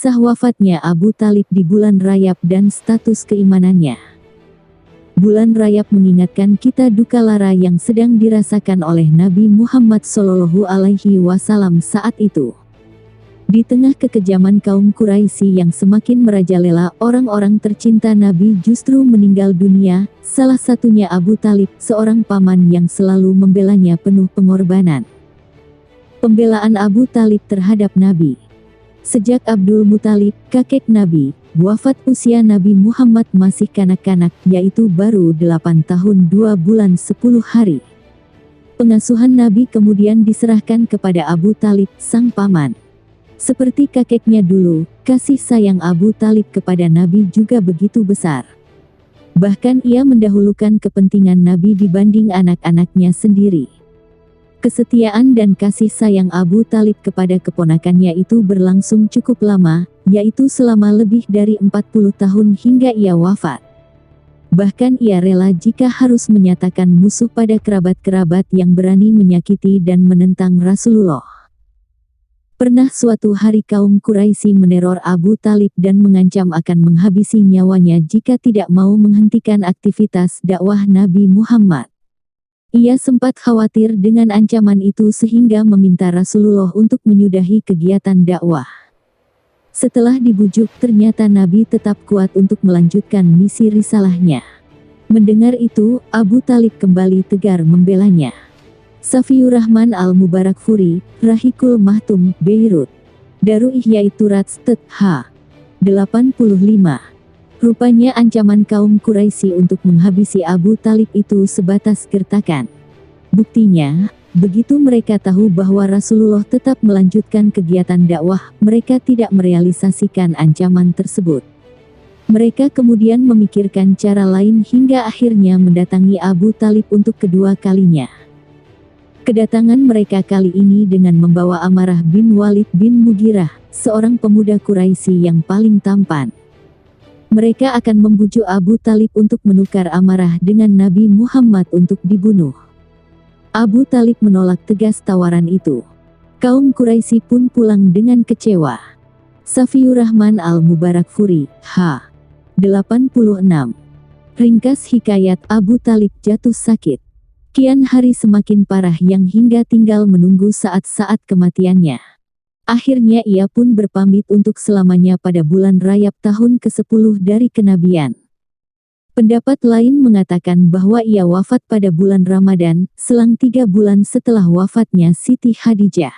Kisah wafatnya Abu Talib di bulan Rajab dan status keimanannya. Bulan Rajab mengingatkan kita duka lara yang sedang dirasakan oleh Nabi Muhammad SAW saat itu. Di tengah kekejaman kaum Quraisy yang semakin merajalela, orang-orang tercinta Nabi justru meninggal dunia, salah satunya Abu Talib, seorang paman yang selalu membelanya penuh pengorbanan. Pembelaan Abu Talib terhadap Nabi. Sejak Abdul Muthalib, kakek Nabi, wafat usia Nabi Muhammad masih kanak-kanak, yaitu baru 8 tahun 2 bulan 10 hari. Pengasuhan Nabi kemudian diserahkan kepada Abu Talib, sang paman. Seperti kakeknya dulu, kasih sayang Abu Talib kepada Nabi juga begitu besar. Bahkan ia mendahulukan kepentingan Nabi dibanding anak-anaknya sendiri. Kesetiaan dan kasih sayang Abu Talib kepada keponakannya itu berlangsung cukup lama, yaitu selama lebih dari 40 tahun hingga ia wafat. Bahkan ia rela jika harus menyatakan musuh pada kerabat-kerabat yang berani menyakiti dan menentang Rasulullah. Pernah suatu hari kaum Quraisy meneror Abu Talib dan mengancam akan menghabisi nyawanya jika tidak mau menghentikan aktivitas dakwah Nabi Muhammad. Ia sempat khawatir dengan ancaman itu sehingga meminta Rasulullah untuk menyudahi kegiatan dakwah. Setelah dibujuk, ternyata Nabi tetap kuat untuk melanjutkan misi risalahnya. Mendengar itu, Abu Talib kembali tegar membelanya. Safiur Rahman Al-Mubarakfuri, Rahikul Mahtum, Beirut. Daru Ihya Turat Stet H. 85. Rupanya ancaman kaum Quraisy untuk menghabisi Abu Talib itu sebatas gertakan. Buktinya, begitu mereka tahu bahwa Rasulullah tetap melanjutkan kegiatan dakwah, mereka tidak merealisasikan ancaman tersebut. Mereka kemudian memikirkan cara lain hingga akhirnya mendatangi Abu Talib untuk kedua kalinya. Kedatangan mereka kali ini dengan membawa Amarah bin Walid bin Mughirah, seorang pemuda Quraisy yang paling tampan. Mereka akan membujuk Abu Talib untuk menukar amarah dengan Nabi Muhammad untuk dibunuh. Abu Talib menolak tegas tawaran itu. Kaum Quraisy pun pulang dengan kecewa. Safiur Rahman Al-Mubarakfuri, H. 86. Ringkas hikayat Abu Talib jatuh sakit. Kian hari semakin parah yang hingga tinggal menunggu saat-saat kematiannya. Akhirnya ia pun berpamit untuk selamanya pada bulan Rajab tahun ke-10 dari kenabian. Pendapat lain mengatakan bahwa ia wafat pada bulan Ramadan, selang 3 bulan setelah wafatnya Siti Khadijah.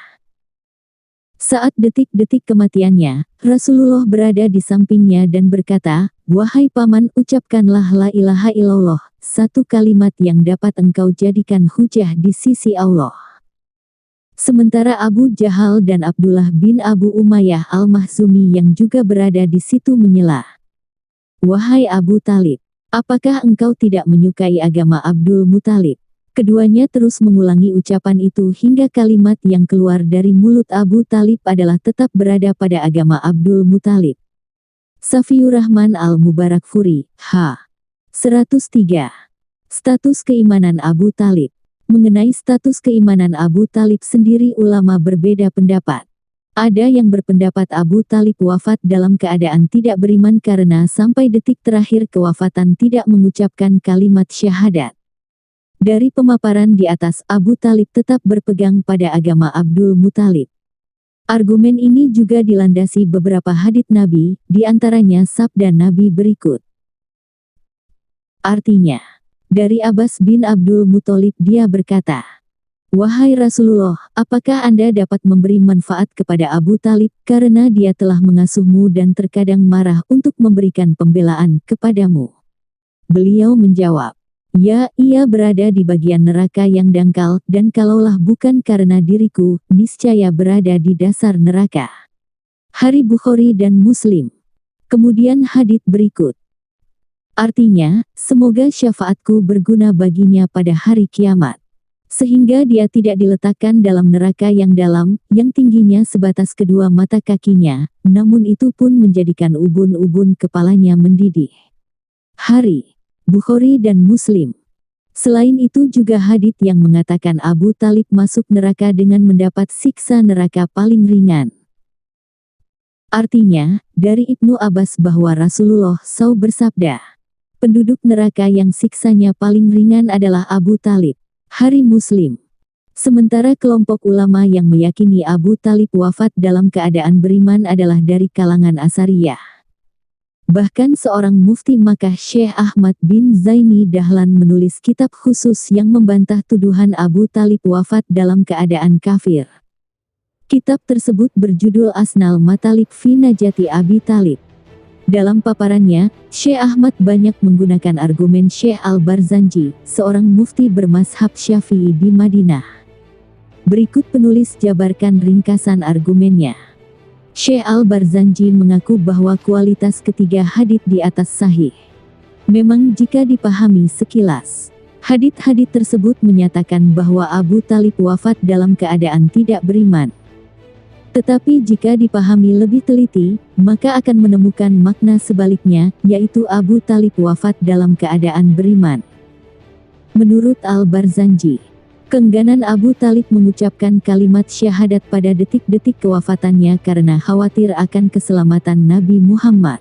Saat detik-detik kematiannya, Rasulullah berada di sampingnya dan berkata, "Wahai paman, ucapkanlah la ilaha illallah, satu kalimat yang dapat engkau jadikan hujah di sisi Allah." Sementara Abu Jahal dan Abdullah bin Abu Umayyah Al-Mahzumi yang juga berada di situ menyela, "Wahai Abu Talib, apakah engkau tidak menyukai agama Abdul Muthalib?" Keduanya terus mengulangi ucapan itu hingga kalimat yang keluar dari mulut Abu Talib adalah tetap berada pada agama Abdul Muthalib. Safiur Rahman Al-Mubarakfuri, H. 103. Status keimanan Abu Talib. Mengenai status keimanan Abu Talib sendiri ulama berbeda pendapat. Ada yang berpendapat Abu Talib wafat dalam keadaan tidak beriman karena sampai detik terakhir kewafatan tidak mengucapkan kalimat syahadat. Dari pemaparan di atas, Abu Talib tetap berpegang pada agama Abdul Muthalib. Argumen ini juga dilandasi beberapa hadits Nabi, di antaranya sabda Nabi berikut. Artinya, dari Abbas bin Abdul Muthalib dia berkata, "Wahai Rasulullah, apakah Anda dapat memberi manfaat kepada Abu Talib karena dia telah mengasuhmu dan terkadang marah untuk memberikan pembelaan kepadamu?" Beliau menjawab, "Ya, ia berada di bagian neraka yang dangkal, dan kalaulah bukan karena diriku, niscaya berada di dasar neraka." Hari Bukhari dan Muslim. Kemudian hadits berikut. Artinya, semoga syafaatku berguna baginya pada hari kiamat. Sehingga dia tidak diletakkan dalam neraka yang dalam, yang tingginya sebatas kedua mata kakinya, namun itu pun menjadikan ubun-ubun kepalanya mendidih. Hari Bukhari dan Muslim. Selain itu juga hadits yang mengatakan Abu Talib masuk neraka dengan mendapat siksa neraka paling ringan. Artinya, dari Ibnu Abbas bahwa Rasulullah SAW bersabda, penduduk neraka yang siksanya paling ringan adalah Abu Talib. Hari Muslim. Sementara kelompok ulama yang meyakini Abu Talib wafat dalam keadaan beriman adalah dari kalangan Asariyah. Bahkan seorang mufti Makkah Syekh Ahmad bin Zaini Dahlan menulis kitab khusus yang membantah tuduhan Abu Talib wafat dalam keadaan kafir. Kitab tersebut berjudul Asnal Matalib fi Najati Abi Talib. Dalam paparannya, Syekh Ahmad banyak menggunakan argumen Syekh Al-Barzanji, seorang mufti bermazhab Syafi'i di Madinah. Berikut penulis jabarkan ringkasan argumennya. Syekh Al-Barzanji mengaku bahwa kualitas ketiga hadits di atas sahih. Memang jika dipahami sekilas, hadits-hadits tersebut menyatakan bahwa Abu Talib wafat dalam keadaan tidak beriman. Tetapi jika dipahami lebih teliti, maka akan menemukan makna sebaliknya, yaitu Abu Talib wafat dalam keadaan beriman. Menurut Al-Barzanji, keengganan Abu Talib mengucapkan kalimat syahadat pada detik-detik kewafatannya karena khawatir akan keselamatan Nabi Muhammad.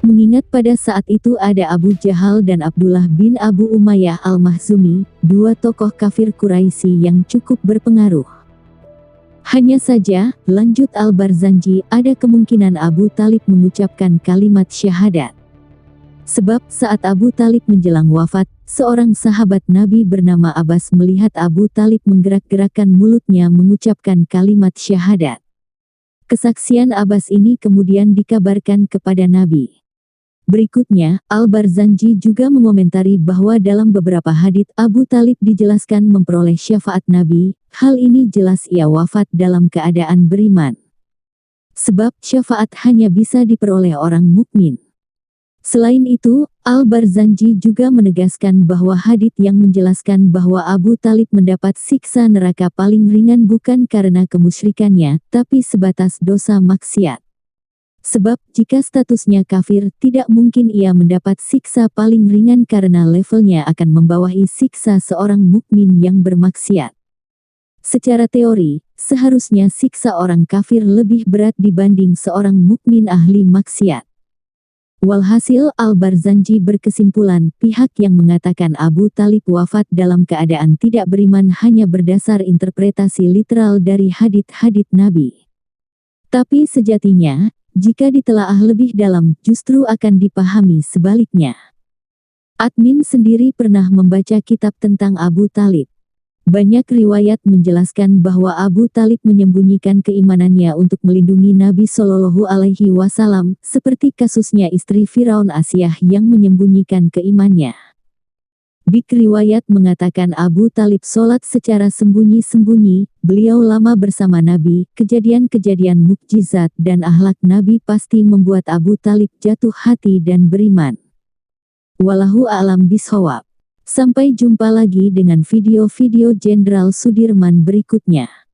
Mengingat pada saat itu ada Abu Jahal dan Abdullah bin Abu Umayyah Al-Mahzumi, dua tokoh kafir Quraisy yang cukup berpengaruh. Hanya saja, lanjut Al-Barzanji, ada kemungkinan Abu Talib mengucapkan kalimat syahadat. Sebab saat Abu Talib menjelang wafat, seorang sahabat Nabi bernama Abbas melihat Abu Talib menggerak-gerakkan mulutnya mengucapkan kalimat syahadat. Kesaksian Abbas ini kemudian dikabarkan kepada Nabi. Berikutnya, Al-Barzanji juga mengomentari bahwa dalam beberapa hadits Abu Talib dijelaskan memperoleh syafaat Nabi, hal ini jelas ia wafat dalam keadaan beriman. Sebab syafaat hanya bisa diperoleh orang mukmin. Selain itu, Al-Barzanji juga menegaskan bahwa hadits yang menjelaskan bahwa Abu Talib mendapat siksa neraka paling ringan bukan karena kemusyrikannya, tapi sebatas dosa maksiat. Sebab, jika statusnya kafir, tidak mungkin ia mendapat siksa paling ringan karena levelnya akan membawahi siksa seorang mukmin yang bermaksiat. Secara teori, seharusnya siksa orang kafir lebih berat dibanding seorang mukmin ahli maksiat. Walhasil, Al-Barzanji berkesimpulan, pihak yang mengatakan Abu Talib wafat dalam keadaan tidak beriman hanya berdasar interpretasi literal dari hadits-hadits Nabi. Tapi sejatinya, jika ditelaah lebih dalam, justru akan dipahami sebaliknya. Admin sendiri pernah membaca kitab tentang Abu Talib. Banyak riwayat menjelaskan bahwa Abu Talib menyembunyikan keimanannya untuk melindungi Nabi Shallallahu Alaihi Wasallam, seperti kasusnya istri Firaun Asyah yang menyembunyikan keimanannya. Bik riwayat mengatakan Abu Talib sholat secara sembunyi-sembunyi, beliau lama bersama Nabi, kejadian-kejadian mukjizat dan akhlak Nabi pasti membuat Abu Talib jatuh hati dan beriman. Wallahu a'lam bishawab. Sampai jumpa lagi dengan video-video Jenderal Sudirman berikutnya.